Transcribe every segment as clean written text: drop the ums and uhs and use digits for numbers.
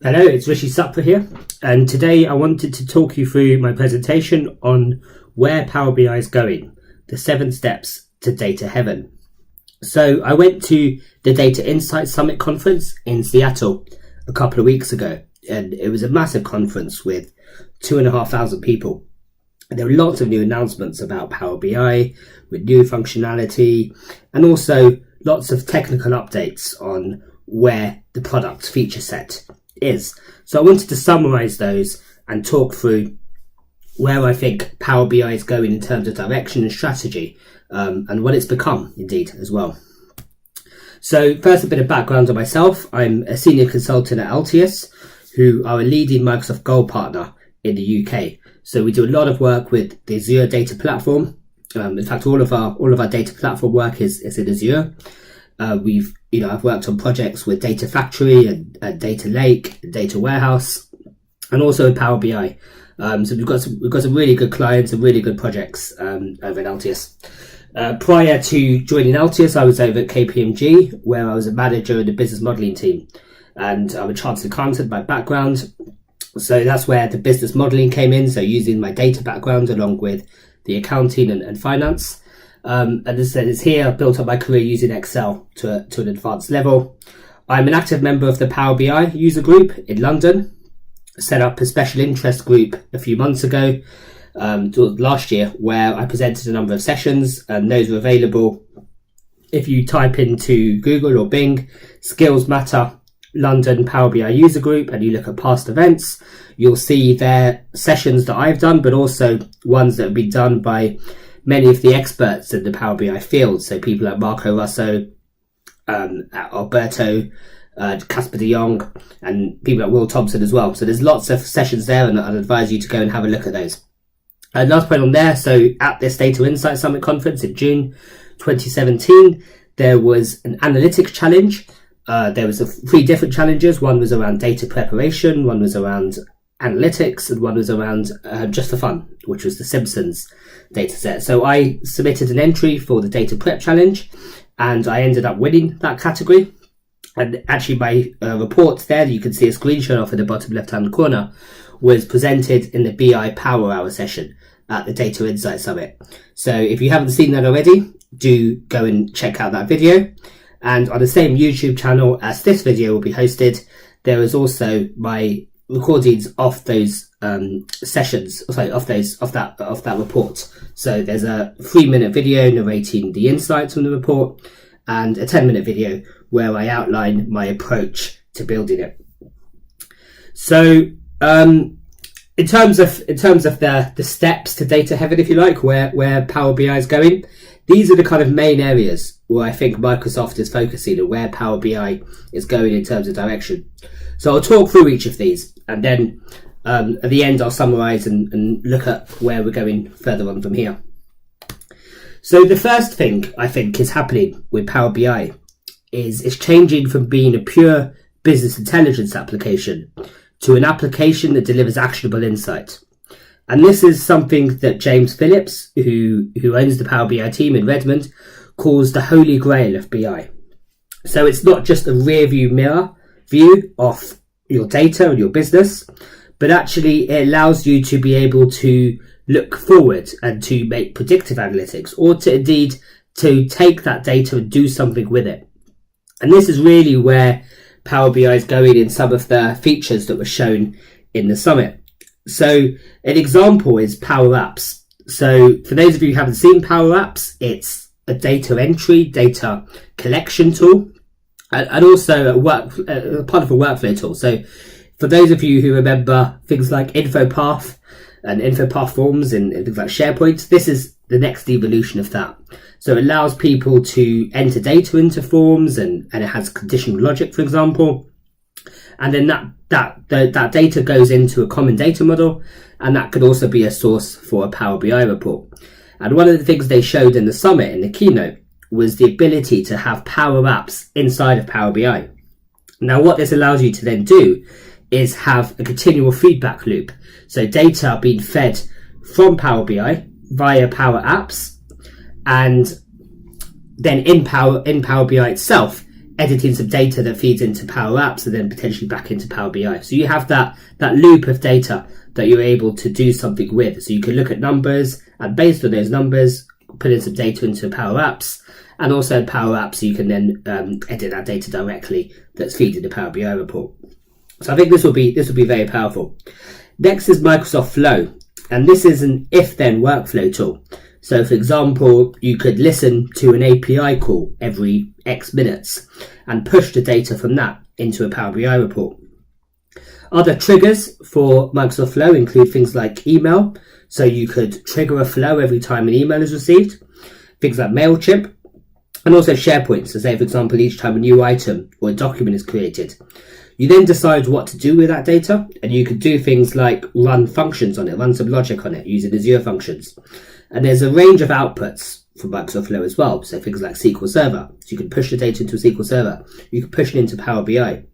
Hello, it's Rishi Sapra here, and today I wanted to talk you through my presentation on where Power BI is going, the 7 steps to data heaven. So I went to the Data Insights Summit conference in Seattle a couple of weeks ago, and it was a massive conference with 2,500 people. And there were lots of new announcements about Power BI with new functionality, and also lots of technical updates on where the product's feature set is. So I wanted to summarize those and talk through where I think Power BI is going in terms of direction and strategy, and what it's become indeed as well. So first, a bit of background on myself. I'm a senior consultant at Altius, who are a leading Microsoft Gold partner in the UK. So we do a lot of work with the Azure data platform. In fact, all of our data platform work is in Azure. I've worked on projects with Data Factory and Data Lake, Data Warehouse, and also with Power BI. So we've got some really good clients and really good projects over at Altius. Prior to joining Altius, I was over at KPMG, where I was a manager in the business modelling team, and I'm a chartered accountant by background. So that's where the business modelling came in. So using my data background along with the accounting and finance. And as I said, it's here I've built up my career using Excel to an advanced level. I'm an active member of the Power BI user group in London. Set up a special interest group a few months ago, last year, where I presented a number of sessions, and those are available if you type into Google or Bing Skills Matter London Power BI user group and you look at past events. You'll see there sessions that I've done, but also ones that have been done by many of the experts in the Power BI field. So people like Marco Russo, Alberto, Casper de Jong, and people like Will Thompson as well. So there's lots of sessions there, and I'd advise you to go and have a look at those. And last point on there, so at this Data Insight Summit conference in June 2017, there was an analytics challenge. There was 3 different challenges. One was around data preparation, one was around analytics, and one was around just for fun, which was the Simpsons data set. So I submitted an entry for the data prep challenge, and I ended up winning that category. And actually my report there, you can see a screenshot of in the bottom left hand corner, was presented in the BI Power Hour session at the Data Insight Summit. So if you haven't seen that already, do go and check out that video. And on the same YouTube channel as this video will be hosted, there is also my recordings of those sessions, of that report. So there's a 3-minute video narrating the insights from the report, and a 10-minute video where I outline my approach to building it. So in terms of the steps to data heaven, if you like, where Power BI is going, these are the kind of main areas where I think Microsoft is focusing and where Power BI is going in terms of direction. So I'll talk through each of these, and then at the end I'll summarize and look at where we're going further on from here. So the first thing I think is happening with Power BI is it's changing from being a pure business intelligence application to an application that delivers actionable insight. And this is something that James Phillips, who owns the Power BI team in Redmond, calls the holy grail of BI. So it's not just a rear view mirror view of your data and your business, but actually it allows you to be able to look forward and to make predictive analytics, or to indeed to take that data and do something with it. And this is really where Power BI is going in some of the features that were shown in the summit. So an example is Power Apps. So for those of you who haven't seen Power Apps, it's a data entry, data collection tool, and also a part of a workflow tool. So for those of you who remember things like InfoPath and InfoPath forms and things like SharePoint, this is the next evolution of that. So it allows people to enter data into forms, and it has conditional logic, for example. And then that data goes into a common data model, and that could also be a source for a Power BI report. And one of the things they showed in the summit, in the keynote, was the ability to have Power Apps inside of Power BI. Now, what this allows you to then do is have a continual feedback loop. So data being fed from Power BI via Power Apps, and then in Power BI itself, editing some data that feeds into Power Apps and then potentially back into Power BI. So you have that loop of data that you're able to do something with. So you can look at numbers, and based on those numbers, put in some data into Power Apps, and also Power Apps you can then edit that data directly that's feeding the Power BI report. So I think this will be very powerful. Next is Microsoft Flow, and this is an if-then workflow tool. So for example, you could listen to an API call every X minutes and push the data from that into a Power BI report. Other triggers for Microsoft Flow include things like email. So you could trigger a flow every time an email is received. Things like MailChimp, and also SharePoint. So say, for example, each time a new item or a document is created. You then decide what to do with that data, and you could do things like run functions on it, run some logic on it using Azure functions. And there's a range of outputs for Microsoft Flow as well. So things like SQL Server. So you can push the data into a SQL Server. You can push it into Power BI.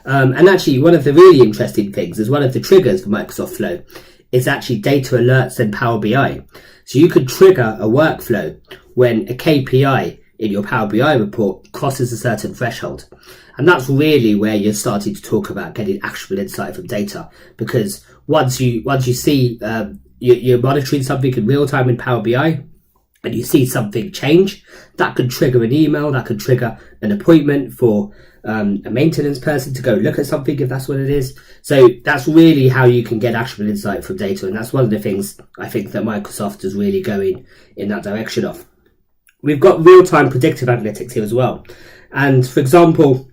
And actually, one of the really interesting things is one of the triggers for Microsoft Flow is actually data alerts in Power BI. So you could trigger a workflow when a KPI in your Power BI report crosses a certain threshold. And that's really where you're starting to talk about getting actionable insight from data. Because once you see you're monitoring something in real time in Power BI, and you see something change, that could trigger an email, that could trigger an appointment for a maintenance person to go look at something if that's what it is. So that's really how you can get actionable insight from data, and that's one of the things I think that Microsoft is really going in that direction of. We've got real-time predictive analytics here as well. And for example,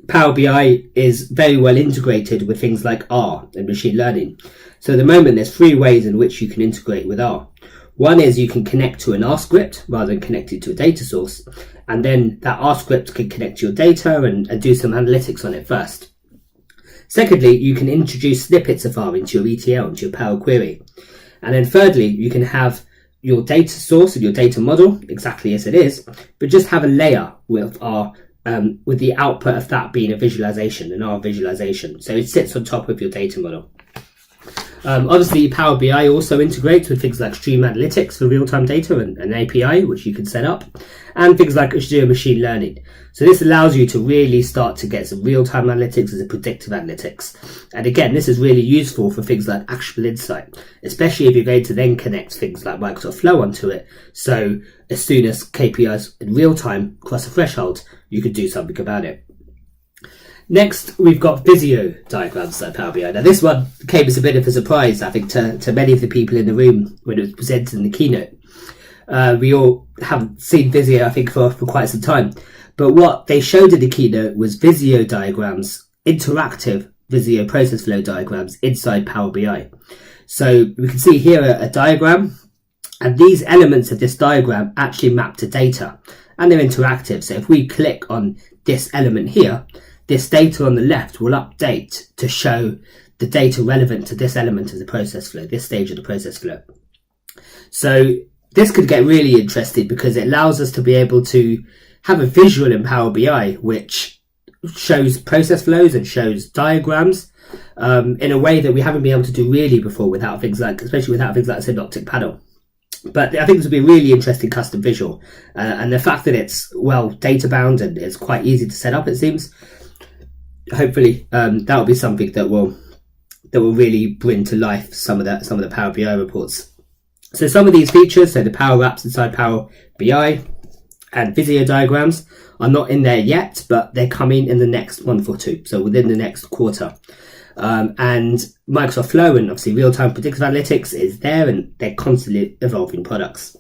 Power BI is very well integrated with things like R and machine learning. So at the moment, there's 3 ways in which you can integrate with R. One is you can connect to an R script rather than connected to a data source. And then that R script can connect to your data and do some analytics on it first. Secondly, you can introduce snippets of R into your ETL, into your Power Query. And then thirdly, you can have your data source and your data model exactly as it is, but just have a layer with R, with the output of that being a visualization, an R visualization. So it sits on top of your data model. Obviously, Power BI also integrates with things like Stream Analytics for real-time data and an API, which you can set up, and things like Azure Machine Learning. So this allows you to really start to get some real-time analytics as a predictive analytics. And again, this is really useful for things like actionable insight, especially if you're going to then connect things like Microsoft Flow onto it. So as soon as KPIs in real time cross a threshold, you could do something about it. Next, we've got Visio diagrams like Power BI. Now, this one came as a bit of a surprise, I think, to many of the people in the room when it was presented in the keynote. We all haven't seen Visio, I think, for quite some time. But what they showed in the keynote was Visio diagrams, interactive Visio process flow diagrams inside Power BI. So we can see here a diagram, and these elements of this diagram actually map to data, and they're interactive. So if we click on this element here, this data on the left will update to show the data relevant to this element of the process flow, this stage of the process flow. So this could get really interesting because it allows us to be able to have a visual in Power BI which shows process flows and shows diagrams in a way that we haven't been able to do really before without things like, especially without things like a synoptic panel. But I think this would be a really interesting custom visual, and the fact that it's well data bound and it's quite easy to set up, it seems. Hopefully that will be something that will really bring to life some of the Power BI reports. So some of these features, so the Power Apps inside Power BI and Visio diagrams, are not in there yet, but they're coming in the next month or two, so within the next quarter. And Microsoft Flow and obviously real-time predictive analytics is there, and they're constantly evolving products.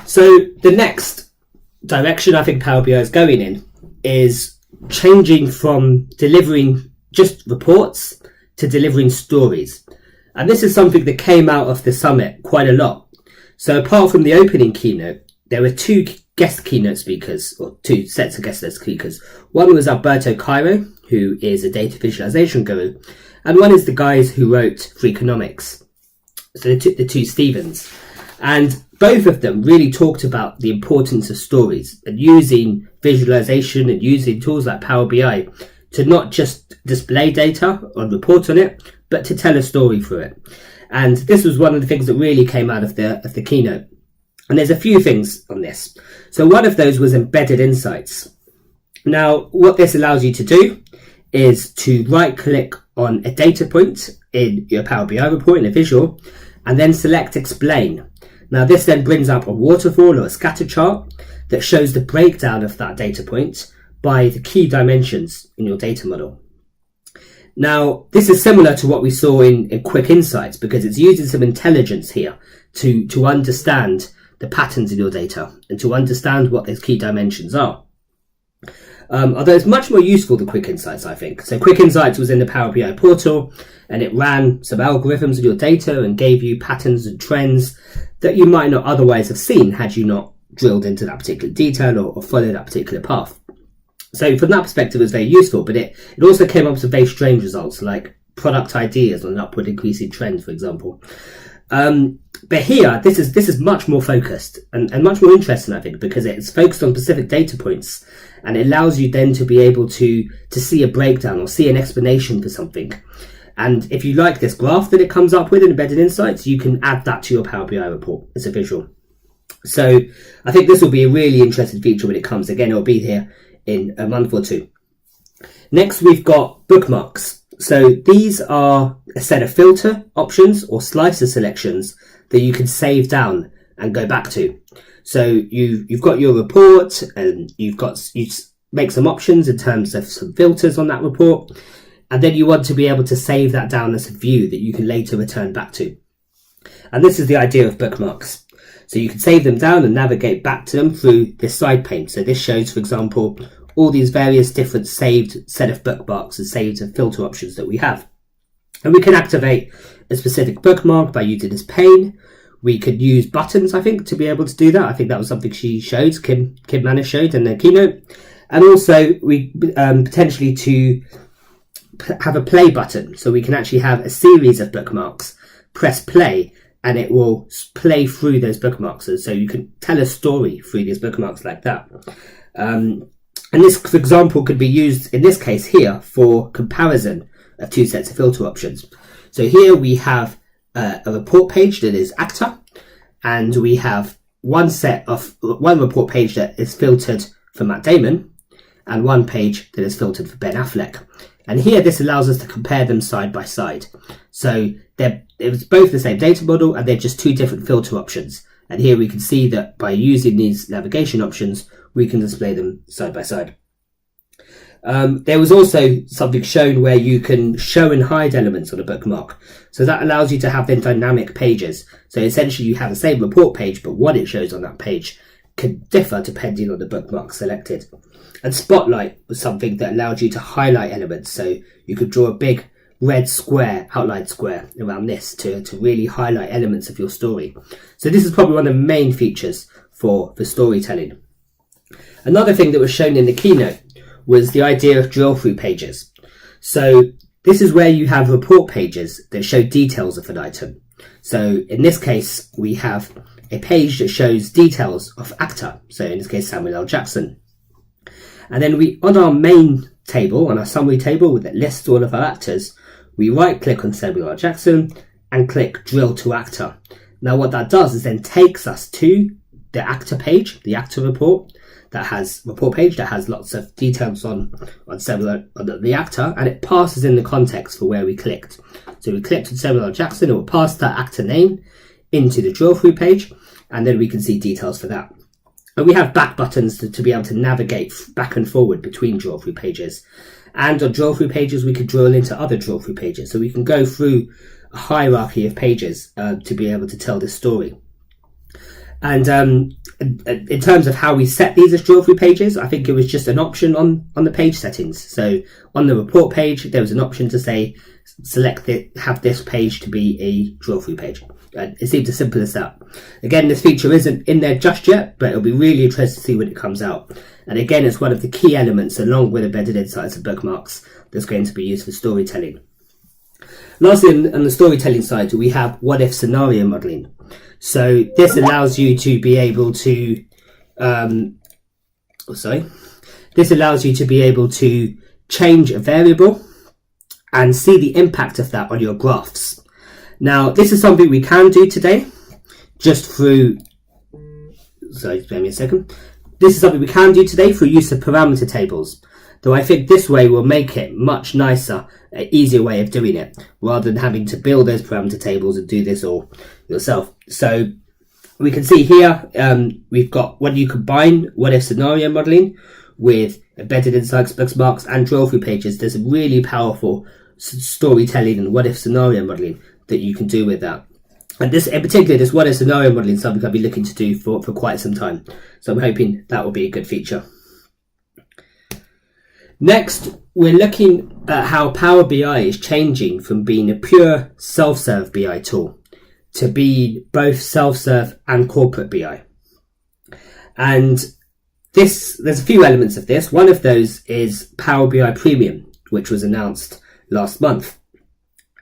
So the next direction I think Power BI is going in is changing from delivering just reports to delivering stories. And this is something that came out of the summit quite a lot. So apart from the opening keynote, there were 2 guest keynote speakers, or 2 sets of guest speakers. One was Alberto Cairo, who is a data visualization guru, and one is the guys who wrote Freakonomics. So the two Stevens. And both of them really talked about the importance of stories and using visualization and using tools like Power BI to not just display data or report on it, but to tell a story through it. And this was one of the things that really came out of the keynote. And there's a few things on this. So one of those was embedded insights. Now, what this allows you to do is to right click on a data point in your Power BI report in a visual, and then select explain. Now this then brings up a waterfall or a scatter chart that shows the breakdown of that data point by the key dimensions in your data model. Now this is similar to what we saw in Quick Insights, because it's using some intelligence here to understand the patterns in your data and to understand what those key dimensions are. Although it's much more useful than Quick Insights, I think. So Quick Insights was in the Power BI portal, and it ran some algorithms in your data and gave you patterns and trends that you might not otherwise have seen had you not drilled into that particular detail or followed that particular path. So from that perspective, it was very useful, but it also came up with very strange results, like product ideas on an upward increasing trend, for example. But here, this is much more focused and much more interesting, I think, because it's focused on specific data points, and it allows you then to be able to see a breakdown or see an explanation for something. And if you like this graph that it comes up with in Embedded Insights, you can add that to your Power BI report as a visual. So I think this will be a really interesting feature when it comes. Again, it will be here in a month or two. Next, we've got bookmarks. So these are a set of filter options or slicer selections that you can save down and go back to. So you've got your report, and you make some options in terms of some filters on that report, and then you want to be able to save that down as a view that you can later return back to. And this is the idea of bookmarks. So you can save them down and navigate back to them through this side pane. So this shows, for example, all these various different saved set of bookmarks and saved filter options that we have. And we can activate a specific bookmark by using this pane. We could use buttons, I think, to be able to do that. I think that was something she showed, Kim Manus showed in the keynote. And also we potentially to have a play button. So we can actually have a series of bookmarks, press play, and it will play through those bookmarks. So you can tell a story through these bookmarks like that. And this, for example, could be used in this case here for comparison of two sets of filter options. So here we have a report page that is actor, and we have one report page that is filtered for Matt Damon and one page that is filtered for Ben Affleck. And here this allows us to compare them side by side. So it's both the same data model, and they're just two different filter options. And here we can see that by using these navigation options, we can display them side by side. There was also something shown where you can show and hide elements on a bookmark. So that allows you to have then dynamic pages. So essentially you have the same report page, but what it shows on that page can differ depending on the bookmark selected. And Spotlight was something that allowed you to highlight elements. So you could draw a big red square, outline square around this to really highlight elements of your story. So this is probably one of the main features for storytelling. Another thing that was shown in the keynote was the idea of drill through pages. So this is where you have report pages that show details of an item. So in this case, we have a page that shows details of actor. So in this case, Samuel L. Jackson. And then on our main table, on our summary table that lists all of our actors, we right click on Samuel L. Jackson and click drill to actor. Now what that does is then takes us to the actor page, the actor report, that has report page that has lots of details on the actor, and it passes in the context for where we clicked. So we clicked on Samuel L. Jackson, it will pass that actor name into the drill through page, and then we can see details for that. And we have back buttons to be able to navigate back and forward between drill through pages. And on drill through pages, we could drill into other drill through pages. So we can go through a hierarchy of pages to be able to tell this story. And in terms of how we set these as drill through pages, I think it was just an option on the page settings. So on the report page, there was an option to say, have this page to be a drill through page. It seems as simple as that. Again, this feature isn't in there just yet, but it'll be really interesting to see when it comes out. And again, it's one of the key elements, along with embedded insights and bookmarks, that's going to be used for storytelling. Lastly, on the storytelling side, we have what if scenario modeling. So this allows you to be able to, change a variable and see the impact of that on your graphs. Now, this is something we can do today just through sorry, just bear me a second. This is something we can do today through use of parameter tables. Though I think this way will make it much nicer, an easier way of doing it, rather than having to build those parameter tables and do this all yourself. So we can see here, we've got when you combine what if scenario modeling with embedded insights, bookmarks, and drill through pages. There's a really powerful storytelling and what if scenario modeling that you can do with that. And this, in particular, this what if scenario modeling is something I'll be looking to do for quite some time. So I'm hoping that will be a good feature. Next, we're looking at how Power BI is changing from being a pure self-serve BI tool to be both self-serve and corporate BI. And there's a few elements of this. One of those is Power BI Premium, which was announced last month.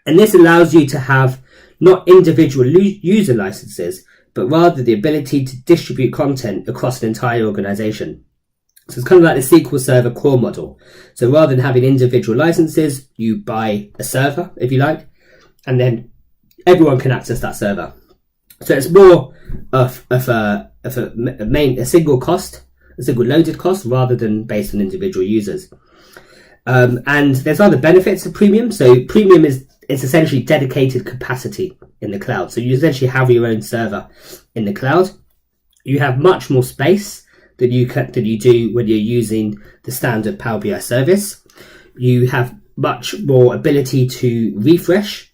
And this allows you to have not individual user licenses, but rather the ability to distribute content across an entire organization. So it's kind of like the SQL Server core model. So rather than having individual licenses, you buy a server, if you like, and then everyone can access that server. So it's more of a single cost, a single loaded cost, rather than based on individual users. And there's other benefits of Premium. So Premium is essentially dedicated capacity in the cloud. So you essentially have your own server in the cloud. You have much more space than you do when you're using the standard Power BI service. You have much more ability to refresh.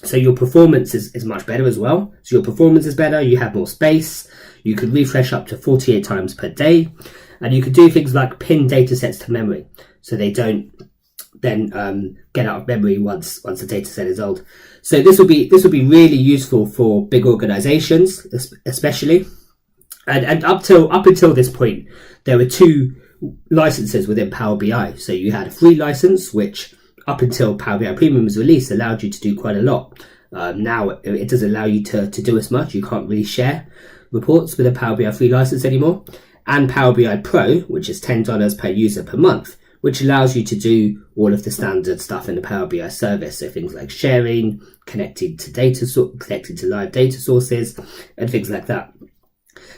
So your performance is much better as well. So your performance is better. You have more space. You can refresh up to 48 times per day. And you can do things like pin data sets to memory, so they don't then get out of memory once the data set is old. So this will be really useful for big organizations, especially. And up until this point, there were two licenses within Power BI. So you had a free license, which up until Power BI Premium was released, allowed you to do quite a lot. Now it doesn't allow you to do as much. You can't really share reports with a Power BI free license anymore. And Power BI Pro, which is $10 per user per month, which allows you to do all of the standard stuff in the Power BI service. So things like sharing, connecting to live data sources, and things like that.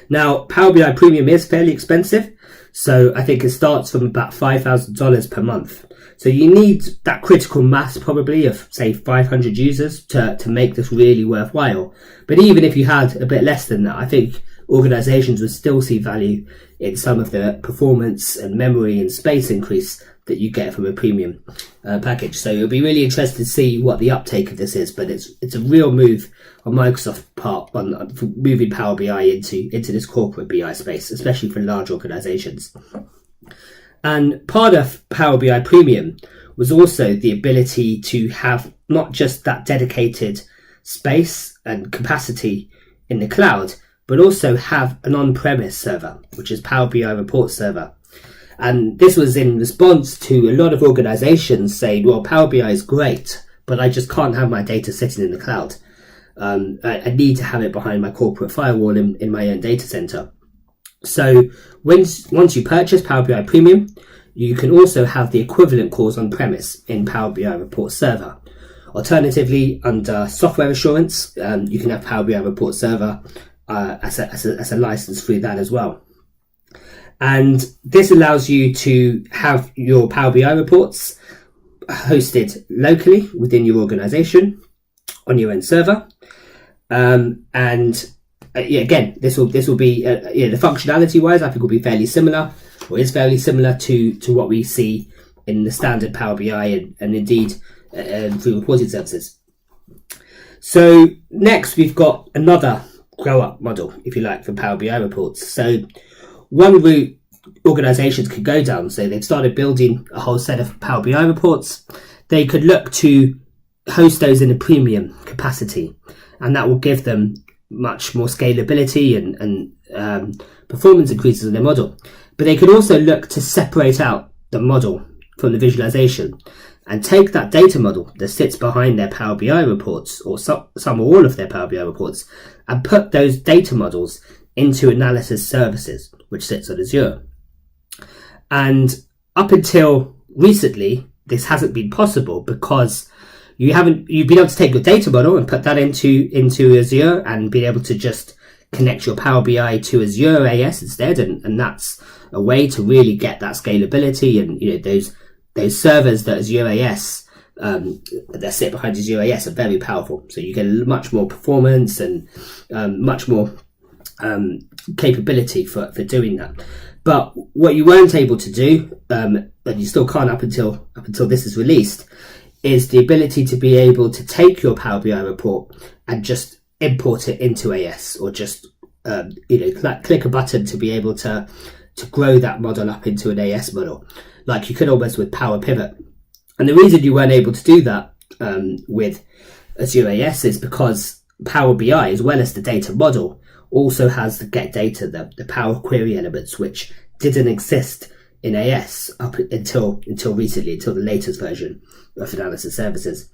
Now, Power BI Premium is fairly expensive. So I think it starts from about $5,000 per month. So you need that critical mass probably of, say, 500 users to make this really worthwhile. But even if you had a bit less than that, I think organizations would still see value in some of the performance and memory and space increase that you get from a premium package. So it'll be really interesting to see what the uptake of this is, but it's a real move on Microsoft's part on moving Power BI into this corporate BI space, especially for large organizations. And part of Power BI Premium was also the ability to have not just that dedicated space and capacity in the cloud, but also have an on-premise server, which is Power BI Report Server. And this was in response to a lot of organizations saying, well, Power BI is great, but I just can't have my data sitting in the cloud. I need to have it behind my corporate firewall in my own data center. So once you purchase Power BI Premium, you can also have the equivalent calls on premise in Power BI Report Server. Alternatively, under software assurance, you can have Power BI Report Server as a license through that as well. And this allows you to have your Power BI reports hosted locally within your organization on your own server. Again, this will be the functionality wise, I think will be fairly similar, or is fairly similar to what we see in the standard Power BI and indeed through reporting services. So next we've got another grow up model, if you like, for Power BI reports. So one route organizations could go down, so they've started building a whole set of Power BI reports. They could look to host those in a premium capacity, and that will give them much more scalability and performance increases in their model. But they could also look to separate out the model from the visualization and take that data model that sits behind their Power BI reports, or some or all of their Power BI reports, and put those data models into analysis services, which sits on Azure. And up until recently, this hasn't been possible because you've been able to take your data model and put that into Azure and be able to just connect your Power BI to Azure AS instead, and that's a way to really get that scalability. And those servers that Azure AS that sit behind Azure AS are very powerful, so you get much more performance and much more capability for doing that. But what you weren't able to do, and you still can't up until this is released, is the ability to be able to take your Power BI report and just import it into AS, or just click a button to be able to grow that model up into an AS model, like you could almost with Power Pivot. And the reason you weren't able to do that with Azure AS is because Power BI, as well as the data model, also has the get data, the Power Query elements, which didn't exist in AS up until recently, until the latest version of Analysis Services.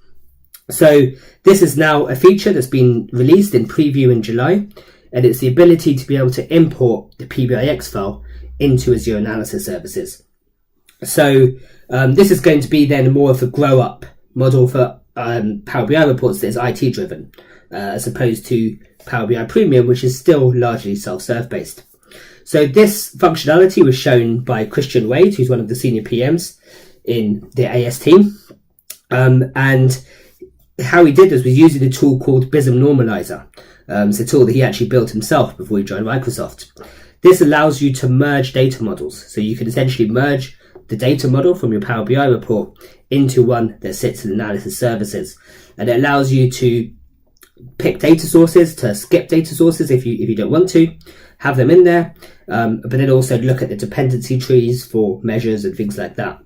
So this is now a feature that's been released in preview in July, and it's the ability to be able to import the PBIX file into Azure Analysis Services. So this is going to be then more of a grow-up model for Power BI reports that is IT driven, as opposed to Power BI Premium, which is still largely self-serve based. So this functionality was shown by Christian Wade, who's one of the senior PMs in the AS team. And how he did this was using a tool called BISM Normalizer. It's a tool that he actually built himself before he joined Microsoft. This allows you to merge data models. So you can essentially merge the data model from your Power BI report into one that sits in Analysis Services. And it allows you to pick data sources, to skip data sources if you don't want to, have them in there, but then also look at the dependency trees for measures and things like that.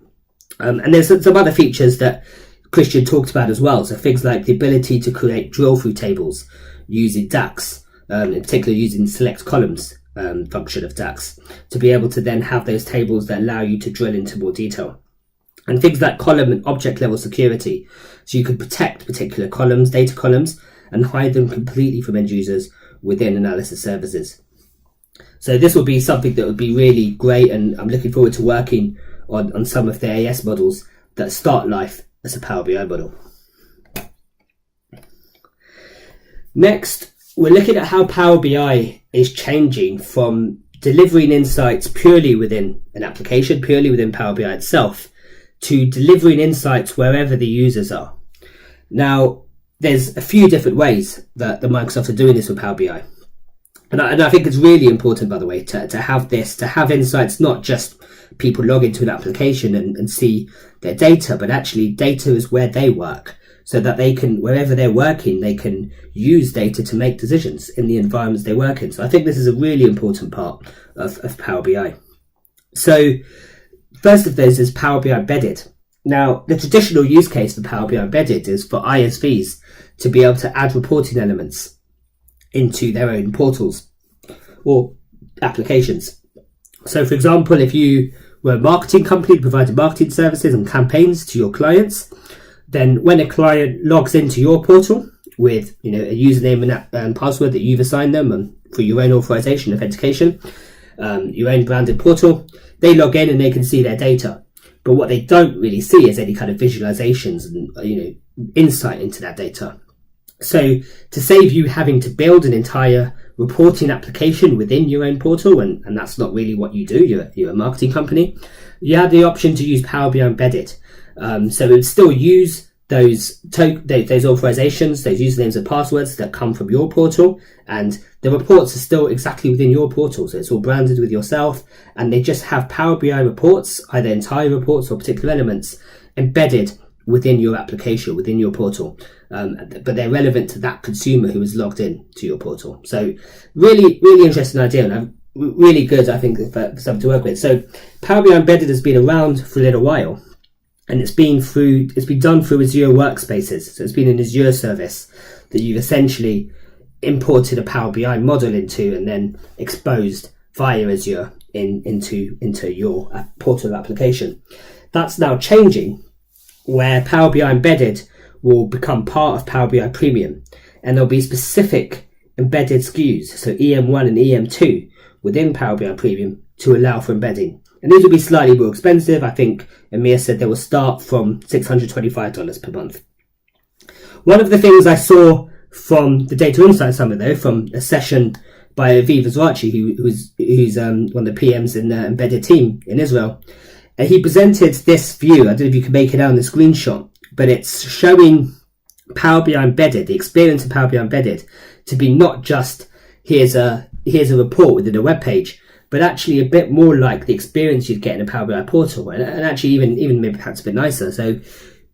And there's some other features that Christian talked about as well. So things like the ability to create drill-through tables using DAX, in particular using select columns function of DAX, to be able to then have those tables that allow you to drill into more detail. And things like column and object level security. So you could protect particular columns, data columns, and hide them completely from end users within Analysis Services. So this will be something that would be really great, and I'm looking forward to working on some of the AS models that start life as a Power BI model. Next, we're looking at how Power BI is changing from delivering insights purely within an application, purely within Power BI itself, to delivering insights wherever the users are. Now, there's a few different ways that the Microsoft are doing this with Power BI. And I think it's really important, by the way, to have insights, not just people log into an application and see their data, but actually data is where they work, so that they can, wherever they're working, they can use data to make decisions in the environments they work in. So I think this is a really important part of Power BI. So first of those is Power BI Embedded. Now, the traditional use case for Power BI Embedded is for ISVs to be able to add reporting elements into their own portals or applications. So, for example, if you were a marketing company providing marketing services and campaigns to your clients, then when a client logs into your portal with a username and password that you've assigned them and for your own authorization, authentication, your own branded portal, they log in and they can see their data. But what they don't really see is any kind of visualizations and insight into that data. So to save you having to build an entire reporting application within your own portal, and that's not really what you do, you're a marketing company, you have the option to use Power BI Embedded. So it would still use those authorizations, those usernames and passwords that come from your portal, and the reports are still exactly within your portal. So it's all branded with yourself, and they just have Power BI reports, either entire reports or particular elements, embedded within your application, within your portal. But they're relevant to that consumer who is logged in to your portal. So really, really interesting idea, and really good, I think, for something to work with. So Power BI Embedded has been around for a little while, and it's been done through Azure Workspaces. So it's been an Azure service that you've essentially imported a Power BI model into and then exposed via Azure into your portal application. That's now changing, where Power BI Embedded will become part of Power BI Premium, and there'll be specific embedded SKUs, so EM1 and EM2 within Power BI Premium to allow for embedding. And these will be slightly more expensive. I think Amir said they will start from $625 per month. One of the things I saw from the Data Insight Summit, though, from a session by Aviv Ezrachi, who's one of the PMs in the embedded team in Israel. And he presented this view. I don't know if you can make it out in the screenshot, but it's showing Power BI Embedded, the experience of Power BI Embedded, to be not just here's a report within a web page, but actually a bit more like the experience you'd get in a Power BI portal, and actually even maybe perhaps a bit nicer. So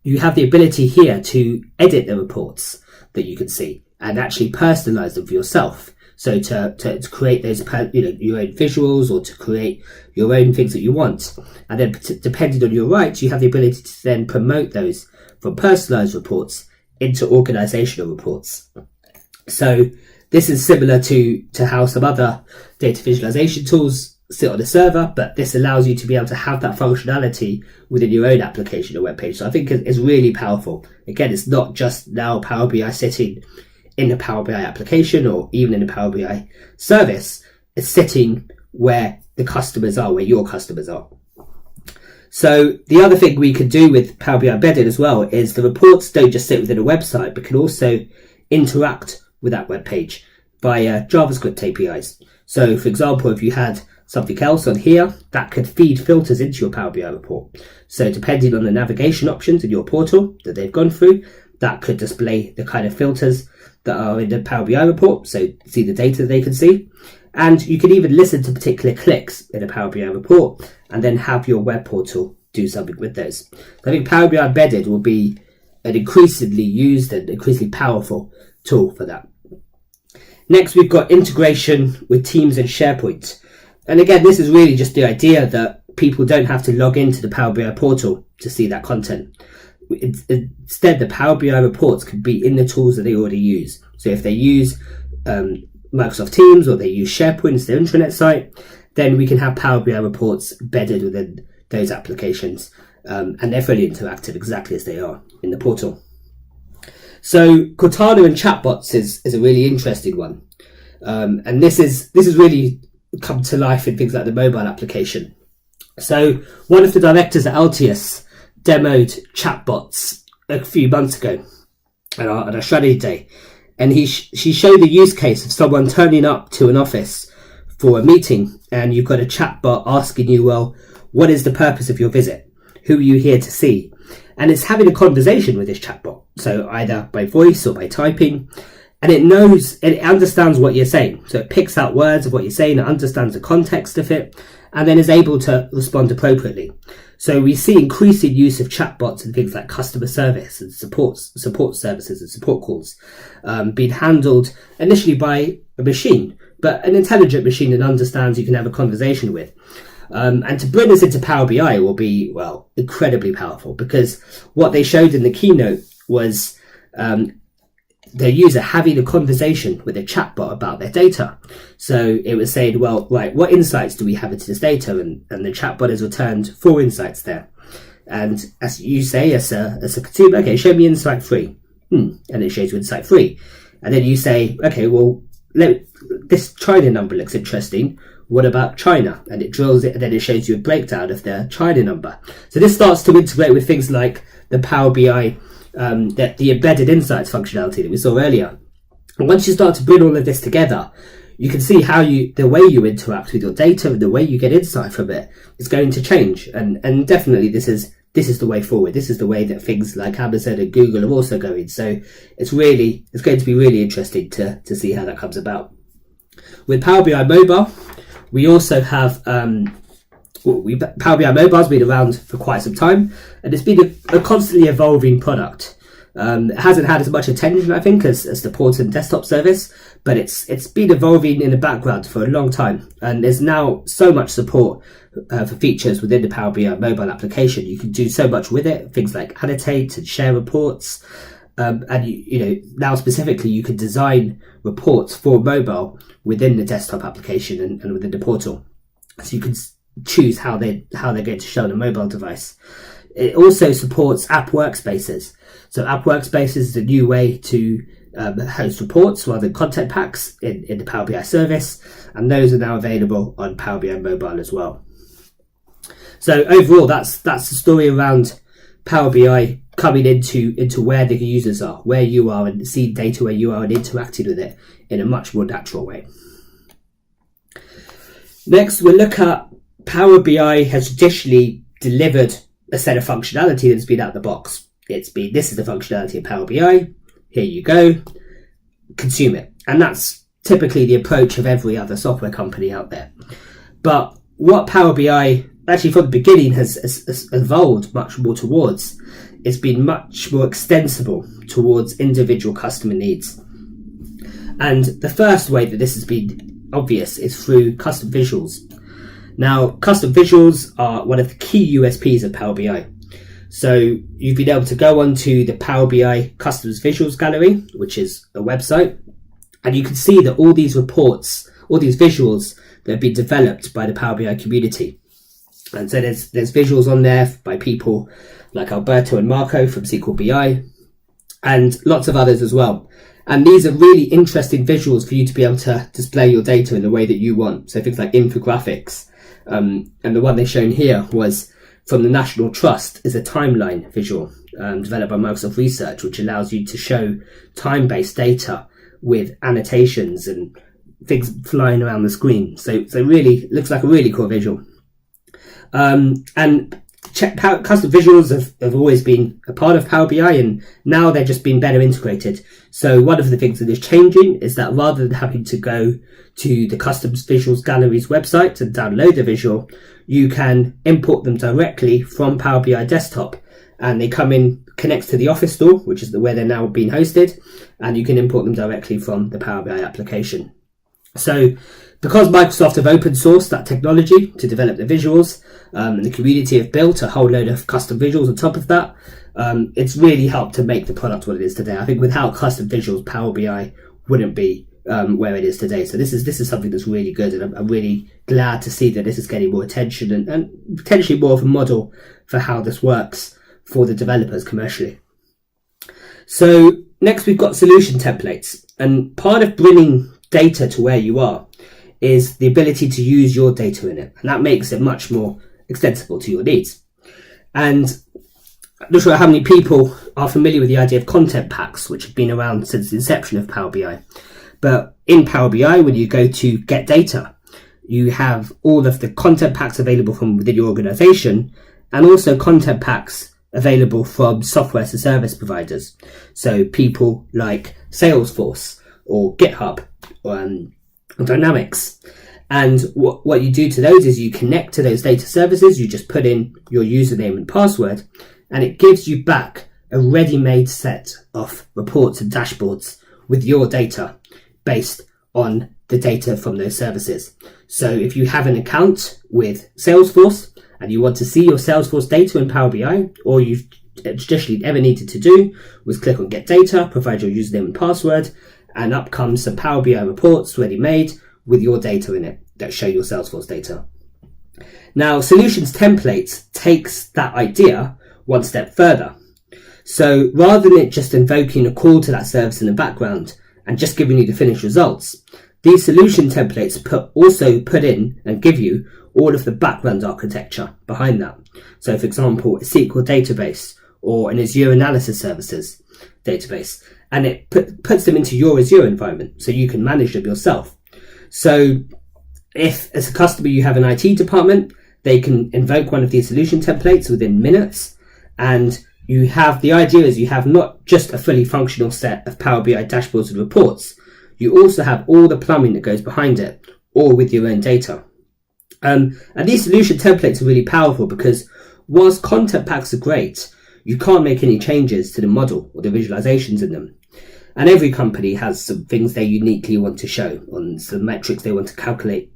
you have the ability here to edit the reports that you can see and actually personalize them for yourself. So to create those, your own visuals, or to create your own things that you want. And then depending on your rights, you have the ability to then promote those from personalized reports into organizational reports. So this is similar to how some other data visualization tools sit on a server, but this allows you to be able to have that functionality within your own application or web page. So I think it's really powerful. Again, it's not just now Power BI sitting in a Power BI application or even in a Power BI service. It's sitting where the customers are, where your customers are. So the other thing we can do with Power BI Embedded as well is the reports don't just sit within a website, but can also interact with that web page via JavaScript APIs. So for example, if you had something else on here, that could feed filters into your Power BI report. So depending on the navigation options in your portal that they've gone through, that could display the kind of filters that are in the Power BI report, so see the data they can see. And you can even listen to particular clicks in a Power BI report and then have your web portal do something with those. I think Power BI Embedded will be an increasingly used and increasingly powerful tool for that. Next, we've got integration with Teams and SharePoint. And again, this is really just the idea that people don't have to log into the Power BI portal to see that content. Instead, the Power BI reports can be in the tools that they already use. So if they use Microsoft Teams or they use SharePoint as their intranet site, then we can have Power BI reports embedded within those applications. And they're fully interactive exactly as they are in the portal. So Cortana and chatbots is a really interesting one. And this is really come to life in things like the mobile application. So one of the directors at Altius demoed chatbots a few months ago at our strategy day, and she showed the use case of someone turning up to an office for a meeting, and you've got a chatbot asking you, well, what is the purpose of your visit? Who are you here to see? And it's having a conversation with this chatbot, so either by voice or by typing, and it understands what you're saying. So it picks out words of what you're saying, it understands the context of it, and then is able to respond appropriately. So we see increasing use of chatbots in things like customer service and support services and support calls being handled initially by a machine, but an intelligent machine that understands you can have a conversation with. And to bring this into Power BI will be, well, incredibly powerful, because what they showed in the keynote was the user having a conversation with a chatbot about their data. So it was saying, well, right, what insights do we have into this data? And the chatbot has returned 4 insights there. And as you say, as a consumer, okay, show me insight 3. And it shows you insight 3. And then you say, okay, well, this China number looks interesting. What about China? And it drills it, and then it shows you a breakdown of the China number. So this starts to integrate with things like the Power BI, the embedded insights functionality that we saw earlier. And once you start to bring all of this together, you can see how the way you interact with your data and the way you get insight from it is going to change. And definitely this is the way forward. This is the way that things like Amazon and Google are also going. So it's going to be really interesting to see how that comes about. With Power BI Mobile, we also have Power BI Mobile's been around for quite some time, and it's been a constantly evolving product. It hasn't had as much attention, I think, as the portal and desktop service, but it's been evolving in the background for a long time, and there's now so much support for features within the Power BI mobile application. You can do so much with it, things like annotate and share reports, and now specifically you can design reports for mobile within the desktop application and within the portal, so you can choose how they're going to show on a mobile device. It also supports app workspaces. So app workspaces is a new way to host reports rather than content packs in the Power BI service, and those are now available on Power BI Mobile as well. So overall, that's the story around Power BI coming into where the users are, where you are, and seeing data where you are and interacting with it in a much more natural way. Next, we'll look at Power BI has traditionally delivered a set of functionality that's been out of the box. This is the functionality of Power BI. Here you go. Consume it. And that's typically the approach of every other software company out there. But what Power BI actually from the beginning has evolved much more towards, it's been much more extensible towards individual customer needs. And the first way that this has been obvious is through custom visuals. Now, custom visuals are one of the key USPs of Power BI. So you've been able to go onto the Power BI Customers Visuals Gallery, which is a website, and you can see that all these reports, all these visuals that have been developed by the Power BI community. And so there's visuals on there by people like Alberto and Marco from SQL BI, and lots of others as well. And these are really interesting visuals for you to be able to display your data in the way that you want. So things like infographics. And the one they've shown here was from the National Trust, is a timeline visual developed by Microsoft Research, which allows you to show time-based data with annotations and things flying around the screen. So really looks like a really cool visual. And custom visuals have always been a part of Power BI, and now they're just being better integrated. So one of the things that is changing is that rather than having to go to the Custom Visuals Gallery's website to download the visual, you can import them directly from Power BI Desktop, and they come in, connects to the Office store, which is where they're now being hosted, and you can import them directly from the Power BI application. So because Microsoft have open sourced that technology to develop the visuals, and the community have built a whole load of custom visuals on top of that, it's really helped to make the product what it is today. I think without custom visuals, Power BI wouldn't be where it is today. So this is something that's really good, and I'm really glad to see that this is getting more attention and potentially more of a model for how this works for the developers commercially. So next we've got solution templates, and part of bringing data to where you are is the ability to use your data in it, and that makes it much more extensible to your needs. And I'm not sure how many people are familiar with the idea of content packs, which have been around since the inception of Power BI. But in Power BI, when you go to get data, you have all of the content packs available from within your organization, and also content packs available from software as a service providers. So people like Salesforce or GitHub or Dynamics. And what you do to those is you connect to those data services, you just put in your username and password, and it gives you back a ready-made set of reports and dashboards with your data based on the data from those services. So if you have an account with Salesforce and you want to see your Salesforce data in Power BI, all you've traditionally ever needed to do was click on Get Data, provide your username and password, and up comes some Power BI reports ready-made with your data in it that show your Salesforce data. Now, solutions templates takes that idea one step further. So rather than it just invoking a call to that service in the background and just giving you the finished results, these solution templates also put in and give you all of the background architecture behind that. So for example, a SQL database or an Azure Analysis Services database, and it puts them into your Azure environment so you can manage them yourself. So if as a customer you have an IT department, they can invoke one of these solution templates within minutes, and you have, the idea is you have not just a fully functional set of Power BI dashboards and reports, you also have all the plumbing that goes behind it, all with your own data. And these solution templates are really powerful because whilst content packs are great, you can't make any changes to the model or the visualizations in them. And every company has some things they uniquely want to show on some metrics they want to calculate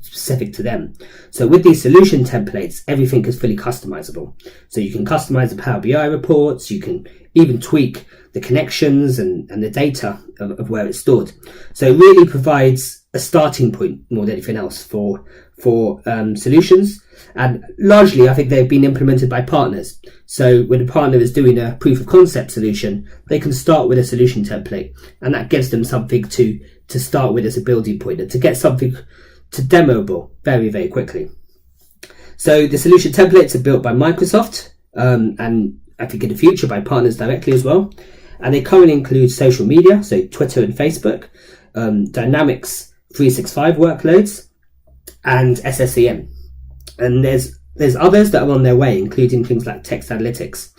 specific to them. So with these solution templates, everything is fully customizable. So you can customize the Power BI reports, you can even tweak the connections and the data of where it's stored. So it really provides a starting point more than anything else for solutions. And largely, I think they've been implemented by partners. So when a partner is doing a proof of concept solution, they can start with a solution template, and that gives them something to start with as a building point and to get something to demoable very, very quickly. So the solution templates are built by Microsoft, and I think in the future by partners directly as well. And they currently include social media, so Twitter and Facebook, Dynamics 365 workloads, and SSEM. And there's others that are on their way, including things like text analytics.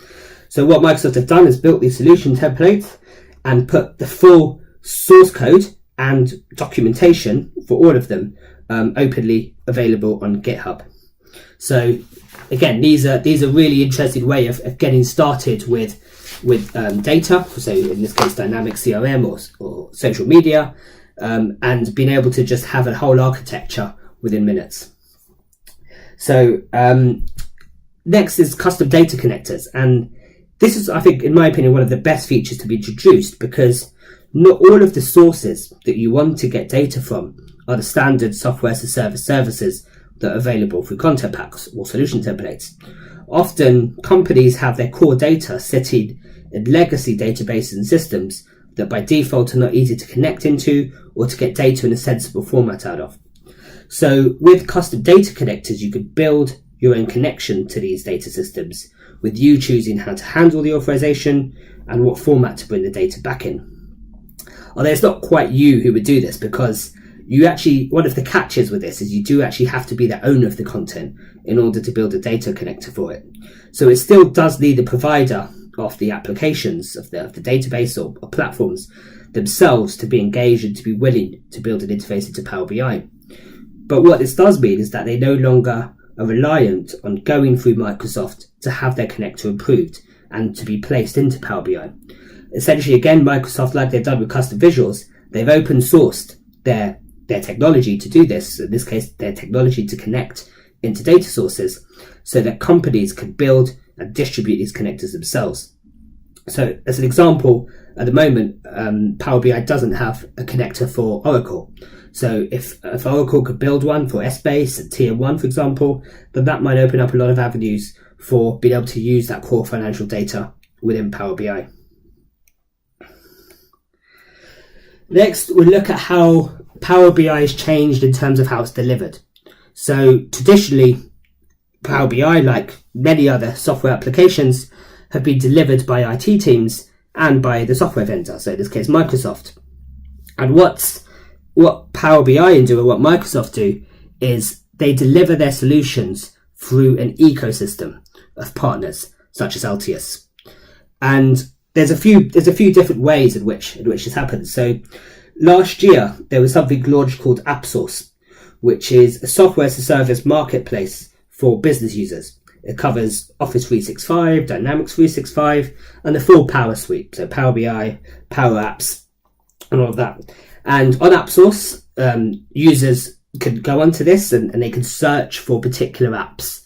So what Microsoft have done is built these solution templates and put the full source code and documentation for all of them openly available on GitHub. So again, these are really interesting way of getting started with data. So in this case, dynamic CRM or social media, and being able to just have a whole architecture within minutes. So next is custom data connectors, and this is, I think, in my opinion, one of the best features to be introduced, because not all of the sources that you want to get data from are the standard software as a service services that are available through content packs or solution templates. Often companies have their core data sitting in legacy databases and systems that by default are not easy to connect into or to get data in a sensible format out of. So with custom data connectors, you could build your own connection to these data systems, with you choosing how to handle the authorization and what format to bring the data back in. Although it's not quite you who would do this, because you actually, one of the catches with this is you do actually have to be the owner of the content in order to build a data connector for it. So it still does need the provider of the applications of the database or platforms themselves to be engaged and to be willing to build an interface into Power BI. But what this does mean is that they no longer are reliant on going through Microsoft to have their connector approved and to be placed into Power BI. Essentially, again, Microsoft, like they've done with custom visuals, they've open sourced their technology to do this, in this case, their technology to connect into data sources, so that companies can build and distribute these connectors themselves. So as an example, at the moment, Power BI doesn't have a connector for Oracle. So if Oracle could build one for Essbase and TM1, for example, then that might open up a lot of avenues for being able to use that core financial data within Power BI. Next, we'll look at how Power BI has changed in terms of how it's delivered. So traditionally, Power BI, like many other software applications, have been delivered by IT teams and by the software vendor, so in this case Microsoft. And what Power BI do and what Microsoft do is they deliver their solutions through an ecosystem of partners such as Altius. And there's a few different ways in which this happens. So last year there was something launched called AppSource, which is a software as a service marketplace for business users. It covers Office 365, Dynamics 365, and the full Power Suite, so Power BI, Power Apps, and all of that. And on AppSource, users can go onto this and they can search for particular apps.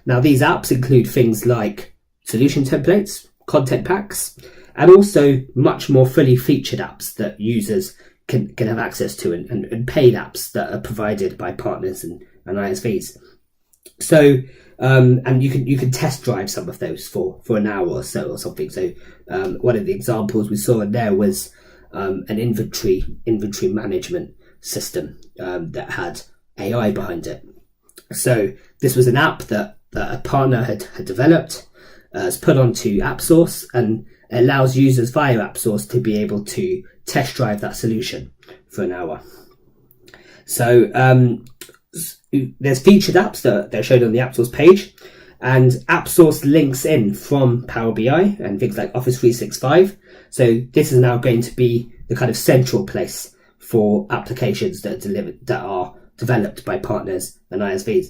Now, these apps include things like solution templates, content packs, and also much more fully featured apps that users can have access to, and paid apps that are provided by partners and ISVs. So, and you can test drive some of those for an hour or so or something. So, one of the examples we saw in there was an inventory management system that had AI behind it. So this was an app that a partner had developed, it's put onto AppSource, and it allows users via AppSource to be able to test drive that solution for an hour. So there's featured apps that they're shown on the AppSource page, and AppSource links in from Power BI and things like Office 365. So this is now going to be the kind of central place for applications that are developed by partners and ISVs.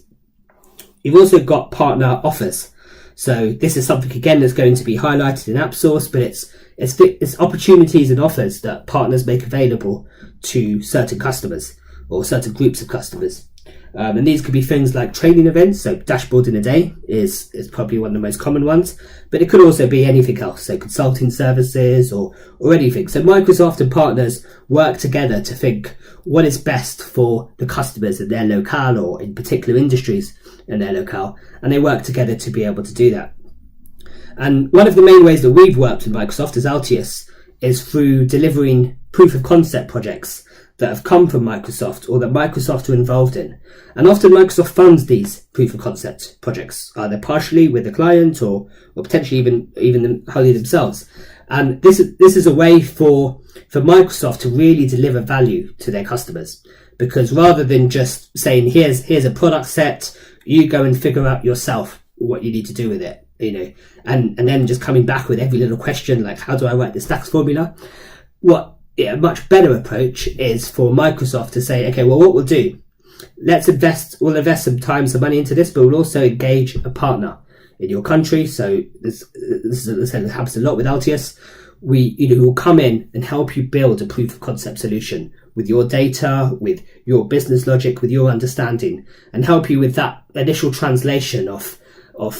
You've also got partner offers. So this is something again that's going to be highlighted in AppSource, but it's opportunities and offers that partners make available to certain customers or certain groups of customers. And these could be things like training events, so dashboard in a day is probably one of the most common ones, but it could also be anything else, so consulting services or anything. So Microsoft and partners work together to think what is best for the customers in their locale or in particular industries in their locale, and they work together to be able to do that. And one of the main ways that we've worked with Microsoft as Altius is through delivering proof of concept projects that have come from Microsoft or that Microsoft are involved in. And often Microsoft funds these proof of concept projects, either partially with the client or potentially even wholly themselves. And this is a way for Microsoft to really deliver value to their customers, because rather than just saying here's a product set, you go and figure out yourself what you need to do with it, and then just coming back with every little question like, how do I write this DAX formula? A much better approach is for Microsoft to say, okay, well, what we'll do, we'll invest some time, some money into this, but we'll also engage a partner in your country. So this happens a lot with Altius. We will come in and help you build a proof of concept solution with your data, with your business logic, with your understanding, and help you with that initial translation of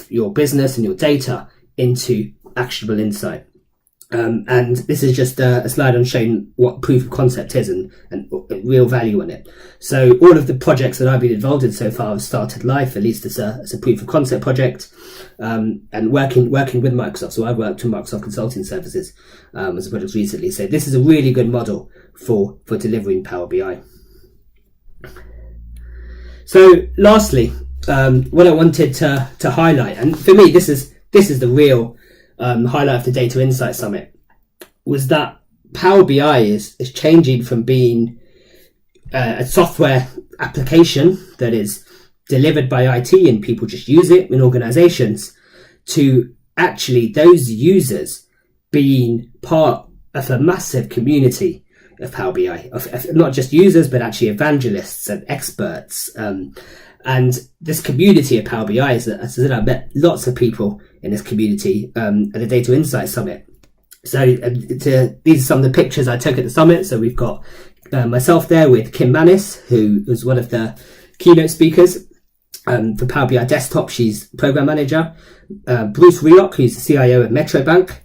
your business and your data into actionable insight. And this is just a slide on showing what proof of concept is and real value on it. So all of the projects that I've been involved in so far have started life, at least as a proof of concept project, and working with Microsoft. So I've worked with Microsoft Consulting Services as a project recently. So this is a really good model for delivering Power BI. So lastly, what I wanted to highlight, and for me this is the real highlight of the Data Insight Summit, was that Power BI is changing from being a software application that is delivered by IT and people just use it in organizations, to actually those users being part of a massive community of Power BI, of not just users, but actually evangelists and experts. And this community of Power BI, as I said, I met lots of people in this community at the Data Insight Summit. So these are some of the pictures I took at the summit. So we've got myself there with Kim Manis, who was one of the keynote speakers for Power BI Desktop. She's program manager. Bruce Rioch, who's the CIO of Metro Bank.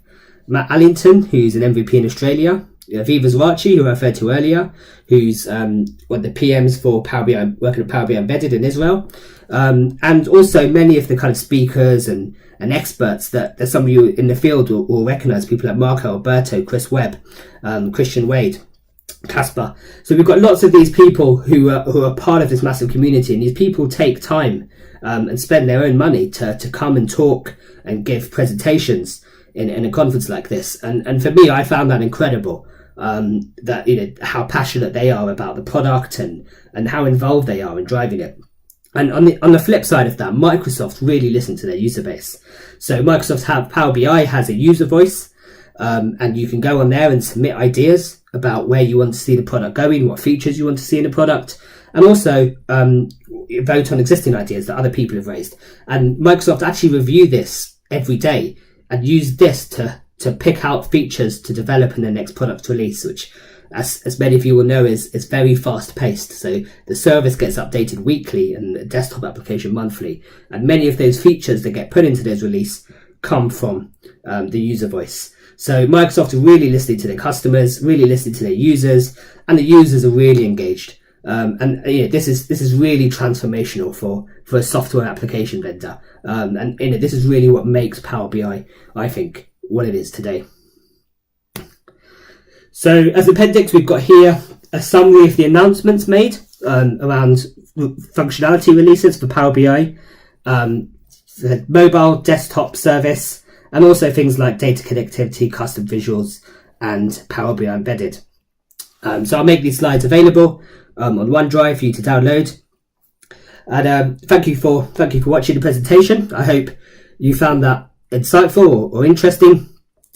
Matt Allington, who's an MVP in Australia. Viva Zwarachi, who I referred to earlier, who's one of the PMs for Power BI, working at Power BI Embedded in Israel. And also many of the kind of speakers and experts that some of you in the field will recognize, people like Marco Alberto, Chris Webb, Christian Wade, Casper. So we've got lots of these people who are part of this massive community, and these people take time and spend their own money to come and talk and give presentations in a conference like this. And for me, I found that incredible. That how passionate they are about the product and how involved they are in driving it. And on the flip side of that, Microsoft really listened to their user base. So Microsoft Power BI has a user voice, and you can go on there and submit ideas about where you want to see the product going, what features you want to see in the product, and also vote on existing ideas that other people have raised. And Microsoft actually review this every day and use this to pick out features to develop in the next product release, which, as many of you will know, is very fast paced. So the service gets updated weekly and the desktop application monthly. And many of those features that get put into this release come from the user voice. So Microsoft are really listening to their customers, really listening to their users, and the users are really engaged. This is really transformational for a software application vendor. This is really what makes Power BI, I think, what it is today. So as appendix, we've got here a summary of the announcements made around functionality releases for Power BI, the mobile desktop service, and also things like data connectivity, custom visuals, and Power BI Embedded. So I'll make these slides available on OneDrive for you to download. And thank you for watching the presentation. I hope you found that insightful or interesting.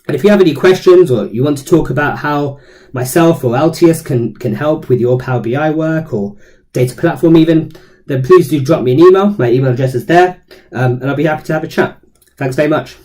And if you have any questions, or you want to talk about how myself or Altius can help with your Power BI work or data platform even, then please do drop me an email. My email address is there, and I'll be happy to have a chat. Thanks very much.